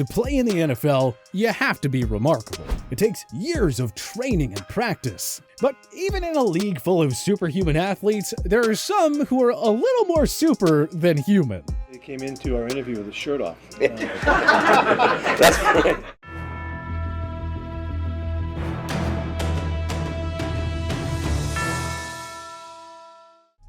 To play in the NFL, you have to be remarkable. It takes years of training and practice. But even in a league full of superhuman athletes, there are some who are a little more super than human. He came into our interview with his shirt off. That's funny.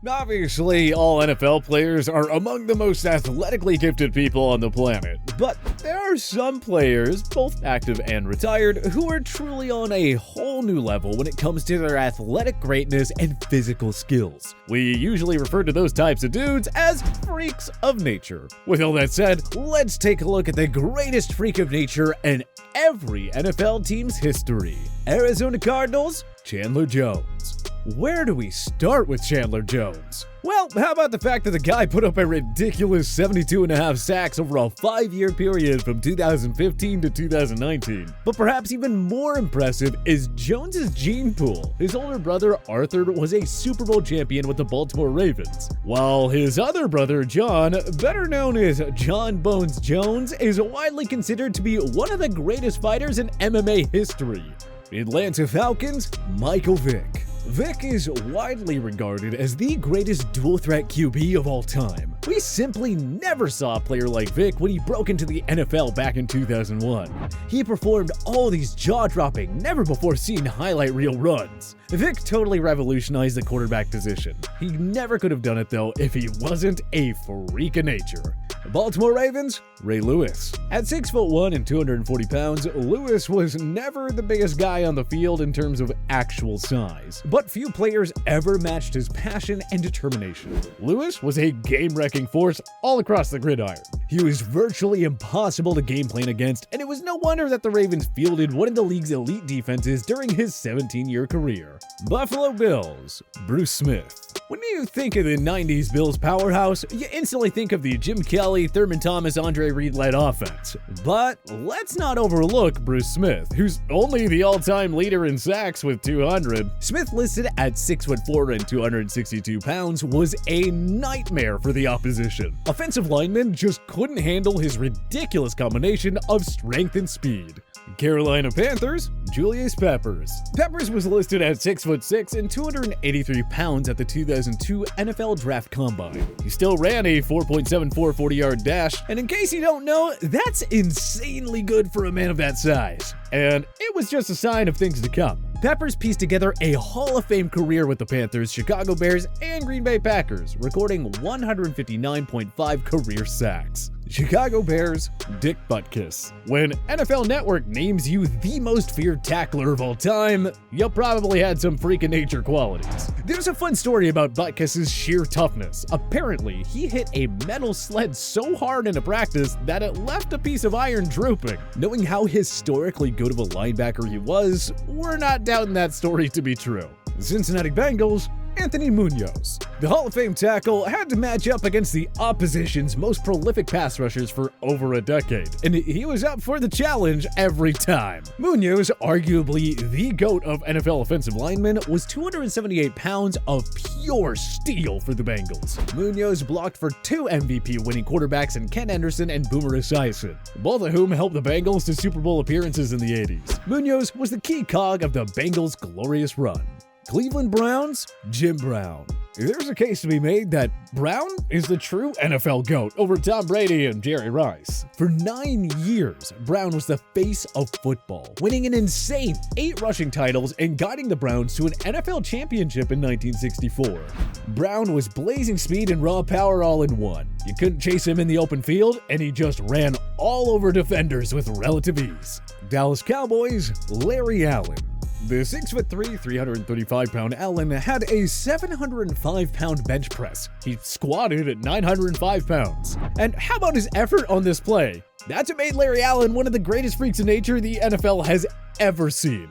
Obviously, all NFL players are among the most athletically gifted people on the planet, but there are some players, both active and retired, who are truly on a whole new level when it comes to their athletic greatness and physical skills. We usually refer to those types of dudes as freaks of nature. With all that said, let's take a look at the greatest freak of nature in every NFL team's history. Arizona Cardinals, Chandler Jones. Where do we start with Chandler Jones? Well, how about the fact that the guy put up a ridiculous 72.5 sacks over a 5-year period from 2015 to 2019. But perhaps even more impressive is Jones's gene pool. His older brother Arthur was a Super Bowl champion with the Baltimore Ravens, while his other brother John, better known as John Bones Jones, is widely considered to be one of the greatest fighters in MMA history. Atlanta Falcons, Michael Vick. Vick is widely regarded as the greatest dual-threat QB of all time. We simply never saw a player like Vick when he broke into the NFL back in 2001. He performed all these jaw-dropping, never-before-seen highlight reel runs. Vick totally revolutionized the quarterback position. He never could have done it though if he wasn't a freak of nature. Baltimore Ravens, Ray Lewis. At 6'1" and 240 pounds, Lewis was never the biggest guy on the field in terms of actual size, but few players ever matched his passion and determination. Lewis was a game-wrecking force all across the gridiron. He was virtually impossible to game plan against, and it was no wonder that the Ravens fielded one of the league's elite defenses during his 17-year career. Buffalo Bills, Bruce Smith. When you think of the 90s Bills powerhouse, you instantly think of the Jim Kelly, Thurman Thomas, Andre Reed-led offense. But let's not overlook Bruce Smith, who's only the all-time leader in sacks with 200. Smith, listed at 6'4" and 262 pounds, was a nightmare for the opposition. Offensive linemen just couldn't handle his ridiculous combination of strength and speed. Carolina Panthers, Julius Peppers. Peppers was listed at 6'6" and 283 pounds at the 2002 NFL Draft Combine. He still ran a 4.74 40-yard dash, and in case you don't know, that's insanely good for a man of that size. And it was just a sign of things to come. Peppers pieced together a Hall of Fame career with the Panthers, Chicago Bears, and Green Bay Packers, recording 159.5 career sacks. Chicago Bears, Dick Butkus. When NFL Network names you the most feared tackler of all time, you probably had some freak of nature qualities. There's a fun story about Butkus' sheer toughness. Apparently, he hit a metal sled so hard into practice that it left a piece of iron drooping. Knowing how historically good of a linebacker he was, we're not doubting that story to be true. Cincinnati Bengals, Anthony Muñoz. The Hall of Fame tackle had to match up against the opposition's most prolific pass rushers for over a decade, and he was up for the challenge every time. Muñoz, arguably the GOAT of NFL offensive linemen, was 278 pounds of pure steel for the Bengals. Muñoz blocked for 2 MVP-winning quarterbacks in Ken Anderson and Boomer Esiason, both of whom helped the Bengals to Super Bowl appearances in the 80s. Muñoz was the key cog of the Bengals' glorious run. Cleveland Browns, Jim Brown. There's a case to be made that Brown is the true NFL GOAT over Tom Brady and Jerry Rice. For 9 years, Brown was the face of football, winning an insane 8 rushing titles and guiding the Browns to an NFL championship in 1964. Brown was blazing speed and raw power all in one. You couldn't chase him in the open field, and he just ran all over defenders with relative ease. Dallas Cowboys, Larry Allen. The 6'3", 335-pound Allen had a 705-pound bench press. He squatted at 905 pounds. And how about his effort on this play? That's what made Larry Allen one of the greatest freaks of nature the NFL has ever seen.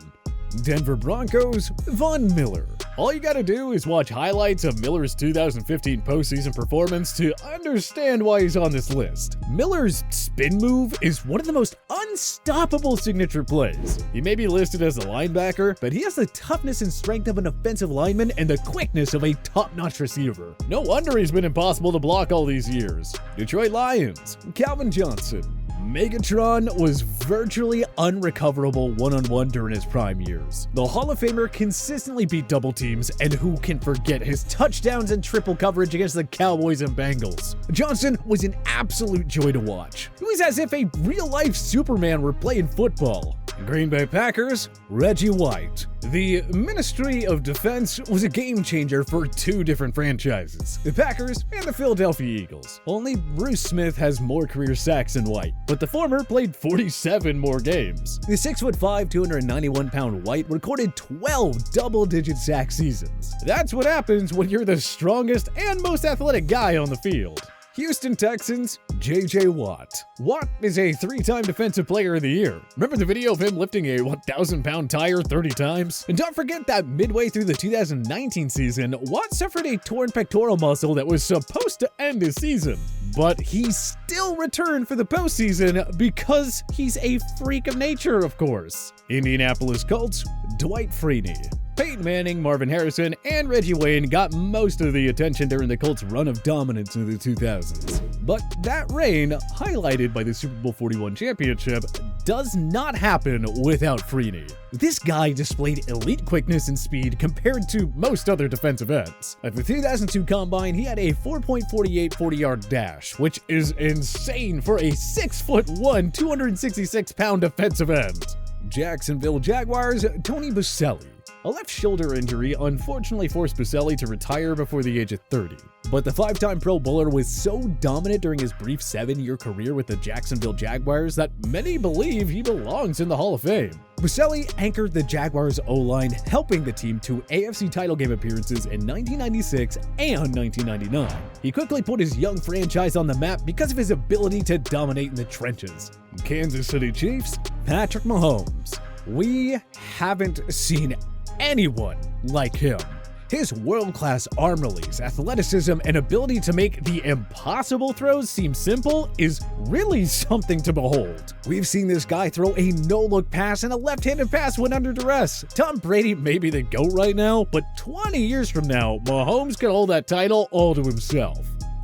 Denver Broncos, Von Miller. All you gotta do is watch highlights of Miller's 2015 postseason performance to understand why he's on this list. Miller's spin move is one of the most unstoppable signature plays. He may be listed as a linebacker, but he has the toughness and strength of an offensive lineman and the quickness of a top-notch receiver. No wonder he's been impossible to block all these years. Detroit Lions, Calvin Johnson. Megatron was virtually unrecoverable one-on-one during his prime years. The Hall of Famer consistently beat double teams, and who can forget his touchdowns and triple coverage against the Cowboys and Bengals. Johnson was an absolute joy to watch. It was as if a real-life Superman were playing football. Green Bay Packers, Reggie White. The Ministry of Defense was a game changer for two different franchises, the Packers and the Philadelphia Eagles. Only Bruce Smith has more career sacks than White, but the former played 47 more games. The 6'5", 291-pound White recorded 12 double-digit sack seasons. That's what happens when you're the strongest and most athletic guy on the field. Houston Texans, J.J. Watt. Watt is a 3-time Defensive Player of the Year. Remember the video of him lifting a 1,000-pound tire 30 times? And don't forget that midway through the 2019 season, Watt suffered a torn pectoral muscle that was supposed to end his season. But he still returned for the postseason because he's a freak of nature, of course. Indianapolis Colts, Dwight Freeney. Peyton Manning, Marvin Harrison, and Reggie Wayne got most of the attention during the Colts' run of dominance in the 2000s. But that reign, highlighted by the Super Bowl 41 championship, does not happen without Freeney. This guy displayed elite quickness and speed compared to most other defensive ends. At the 2002 Combine, he had a 4.48 40-yard dash, which is insane for a 6'1", 266-pound defensive end. Jacksonville Jaguars, Tony Boselli. A left shoulder injury unfortunately forced Boselli to retire before the age of 30. But the 5-time Pro Bowler was so dominant during his brief 7-year career with the Jacksonville Jaguars that many believe he belongs in the Hall of Fame. Boselli anchored the Jaguars' O-line, helping the team to AFC title game appearances in 1996 and 1999. He quickly put his young franchise on the map because of his ability to dominate in the trenches. Kansas City Chiefs, Patrick Mahomes. We haven't seen anyone like him. His world-class arm release, athleticism, and ability to make the impossible throws seem simple is really something to behold. We've seen this guy throw a no-look pass and a left-handed pass when under duress. Tom Brady may be the GOAT right now, but 20 years from now, Mahomes could hold that title all to himself.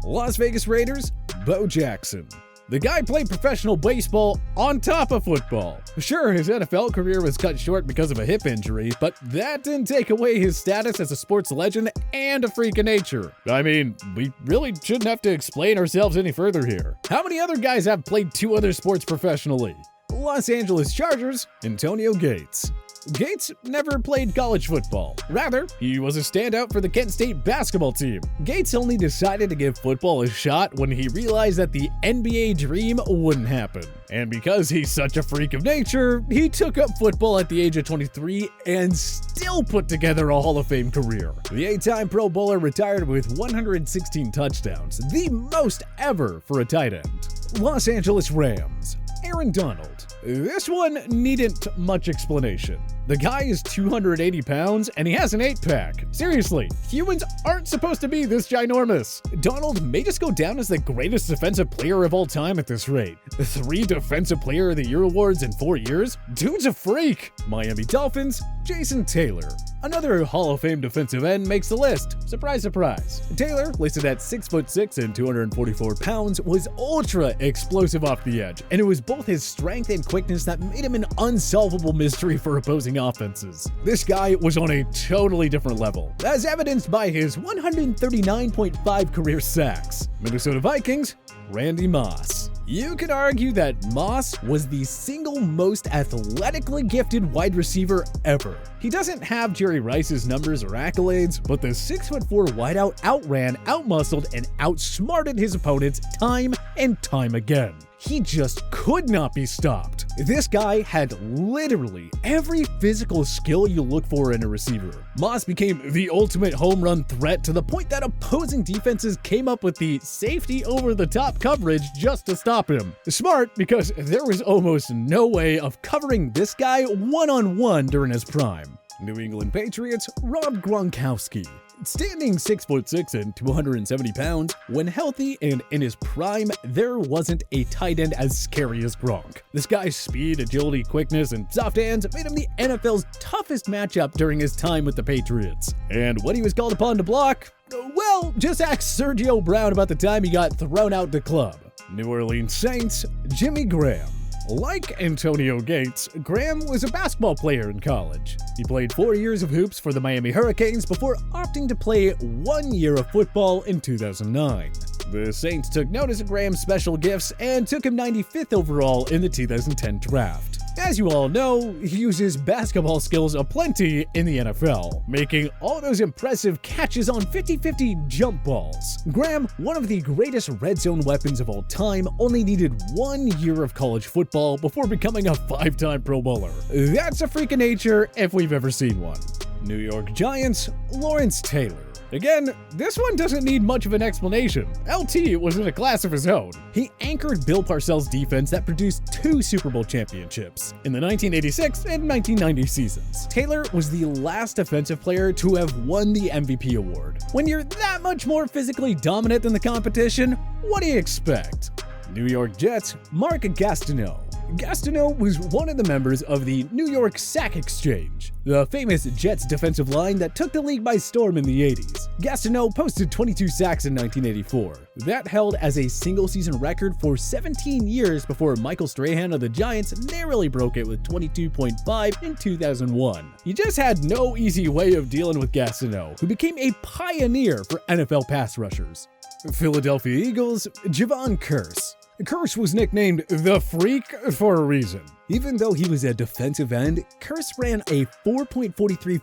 Las Vegas Raiders, Bo Jackson. The guy played professional baseball on top of football. Sure, his NFL career was cut short because of a hip injury, but that didn't take away his status as a sports legend and a freak of nature. I mean, we really shouldn't have to explain ourselves any further here. How many other guys have played 2 other sports professionally? Los Angeles Chargers, Antonio Gates. Gates never played college football. Rather, he was a standout for the Kent State basketball team. Gates only decided to give football a shot when he realized that the NBA dream wouldn't happen. And because he's such a freak of nature, he took up football at the age of 23 and still put together a Hall of Fame career. The 8-time Pro Bowler retired with 116 touchdowns, the most ever for a tight end. Los Angeles Rams, Aaron Donald. This one needn't much explanation. The guy is 280 pounds and he has an 8-pack. Seriously, humans aren't supposed to be this ginormous. Donald may just go down as the greatest defensive player of all time at this rate. 3 Defensive Player of the Year awards in 4 years? Dude's a freak. Miami Dolphins, Jason Taylor. Another Hall of Fame defensive end makes the list. Surprise, surprise. Taylor, listed at 6'6" and 244 pounds, was ultra explosive off the edge, and it was both his strength and quickness that made him an unsolvable mystery for opposing offenses. This guy was on a totally different level, as evidenced by his 139.5 career sacks. Minnesota Vikings, Randy Moss. You could argue that Moss was the single most athletically gifted wide receiver ever. He doesn't have Jerry Rice's numbers or accolades, but the 6'4" wideout outran, outmuscled, and outsmarted his opponents time and time again. He just could not be stopped. This guy had literally every physical skill you look for in a receiver. Moss became the ultimate home run threat to the point that opposing defenses came up with the safety over-the-top coverage just to stop him. Smart, because there was almost no way of covering this guy one-on-one during his prime. New England Patriots, Rob Gronkowski. Standing 6'6" and 270 pounds, when healthy and in his prime, there wasn't a tight end as scary as Gronk. This guy's speed, agility, quickness, and soft hands made him the NFL's toughest matchup during his time with the Patriots. And when he was called upon to block, well, just ask Sergio Brown about the time he got thrown out the club. New Orleans Saints, Jimmy Graham. Like Antonio Gates, Graham was a basketball player in college. He played 4 years of hoops for the Miami Hurricanes before opting to play 1 year of football in 2009. The Saints took notice of Graham's special gifts and took him 95th overall in the 2010 draft. As you all know, he uses basketball skills aplenty in the NFL, making all those impressive catches on 50-50 jump balls. Graham, one of the greatest red zone weapons of all time, only needed 1 year of college football before becoming a 5-time Pro Bowler. That's a freak of nature if we've ever seen one. New York Giants, Lawrence Taylor. Again, this one doesn't need much of an explanation. LT was in a class of his own. He anchored Bill Parcells' defense that produced 2 Super Bowl championships in the 1986 and 1990 seasons. Taylor was the last defensive player to have won the MVP award. When you're that much more physically dominant than the competition, what do you expect? New York Jets, Mark Gastineau. Gastineau was one of the members of the New York Sack Exchange, the famous Jets defensive line that took the league by storm in the 80s. Gastineau posted 22 sacks in 1984. That held as a single-season record for 17 years before Michael Strahan of the Giants narrowly broke it with 22.5 in 2001. You just had no easy way of dealing with Gastineau, who became a pioneer for NFL pass rushers. Philadelphia Eagles, Jevon Kearse. Kearse was nicknamed the Freak for a reason. Even though he was a defensive end, Kearse ran a 4.43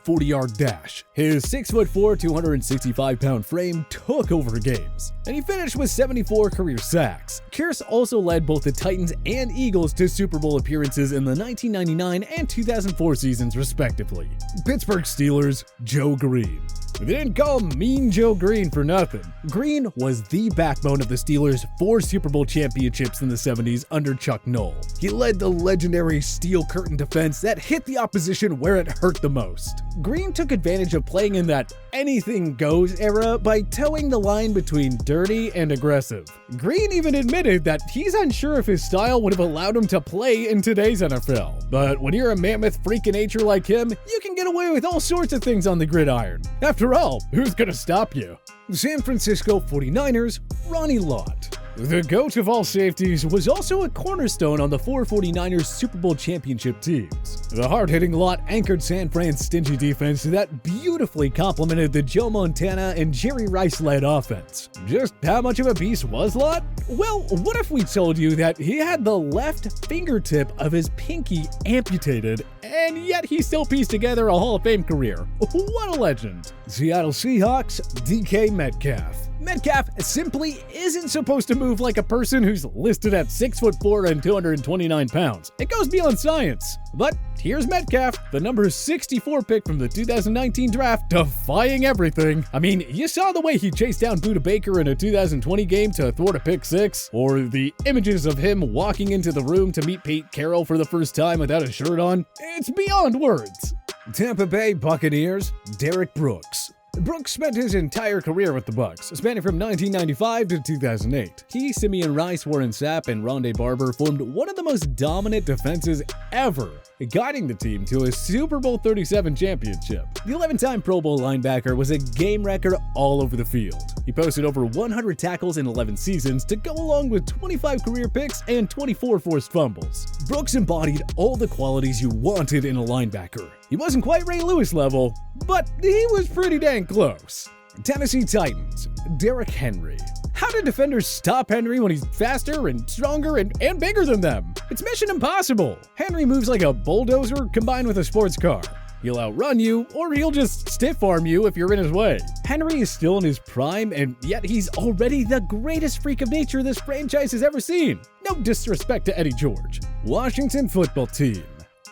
40-yard dash. His 6'4", 265-pound frame took over games, and he finished with 74 career sacks. Kearse also led both the Titans and Eagles to Super Bowl appearances in the 1999 and 2004 seasons, respectively. Pittsburgh Steelers, Joe Greene. They didn't call him Mean Joe Greene for nothing. Greene was the backbone of the Steelers' 4 Super Bowl championships in the 70s under Chuck Noll. He led the legendary steel curtain defense that hit the opposition where it hurt the most. Greene took advantage of playing in that anything goes era by towing the line between dirty and aggressive. Greene even admitted that he's unsure if his style would have allowed him to play in today's NFL. But when you're a mammoth freak of nature like him, you can get away with all sorts of things on the gridiron. After all, who's gonna stop you? San Francisco 49ers, Ronnie Lott. The GOAT of all safeties was also a cornerstone on the 4 49ers Super Bowl championship teams. The hard-hitting Lott anchored San Fran's stingy defense that beautifully complemented the Joe Montana and Jerry Rice-led offense. Just how much of a beast was Lott? Well, what if we told you that he had the left fingertip of his pinky amputated, and yet he still pieced together a Hall of Fame career? What a legend. Seattle Seahawks, DK Metcalf. Metcalf simply isn't supposed to move like a person who's listed at 6'4" and 229 pounds. It goes beyond science. But here's Metcalf, the number 64 pick from the 2019 draft, defying everything. I mean, you saw the way he chased down Budda Baker in a 2020 game to thwart a pick 6, or the images of him walking into the room to meet Pete Carroll for the first time without a shirt on. It's beyond words. Tampa Bay Buccaneers, Derek Brooks. Brooks spent his entire career with the Bucs, spanning from 1995 to 2008. He, Simeon Rice, Warren Sapp, and Rondé Barber formed one of the most dominant defenses ever, guiding the team to a Super Bowl 37 championship. The 11-time Pro Bowl linebacker was a game wrecker all over the field. He posted over 100 tackles in 11 seasons to go along with 25 career picks and 24 forced fumbles. Brooks embodied all the qualities you wanted in a linebacker. He wasn't quite Ray Lewis level, but he was pretty dang close. Tennessee Titans, Derrick Henry. How do defenders stop Henry when he's faster and stronger and bigger than them? It's mission impossible. Henry moves like a bulldozer combined with a sports car. He'll outrun you, or he'll just stiff-arm you if you're in his way. Henry is still in his prime, and yet he's already the greatest freak of nature this franchise has ever seen. No disrespect to Eddie George. Washington football team,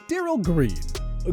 Darryl Greene.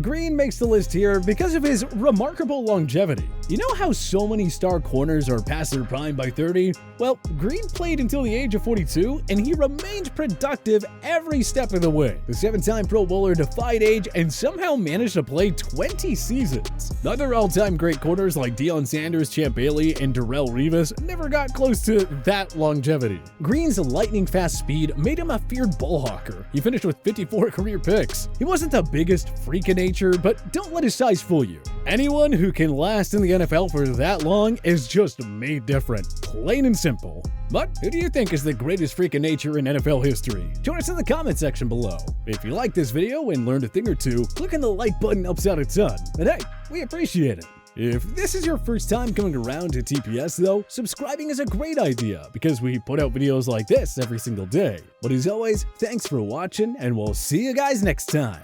Greene makes the list here because of his remarkable longevity. You know how so many star corners are past their prime by 30? Well, Greene played until the age of 42, and he remained productive every step of the way. The 7-time Pro Bowler defied age and somehow managed to play 20 seasons. Other all-time great corners like Deion Sanders, Champ Bailey, and Darrelle Revis never got close to that longevity. Greene's lightning-fast speed made him a feared ball hawker. He finished with 54 career picks. He wasn't the biggest freak in nature, but don't let his size fool you. Anyone who can last in the NFL for that long is just made different, plain and simple. But who do you think is the greatest freak of nature in NFL history? Join us in the comment section below. If you liked this video and learned a thing or two, clicking the like button helps out a ton. And hey, we appreciate it. If this is your first time coming around to TPS though, subscribing is a great idea because we put out videos like this every single day. But as always, thanks for watching and we'll see you guys next time.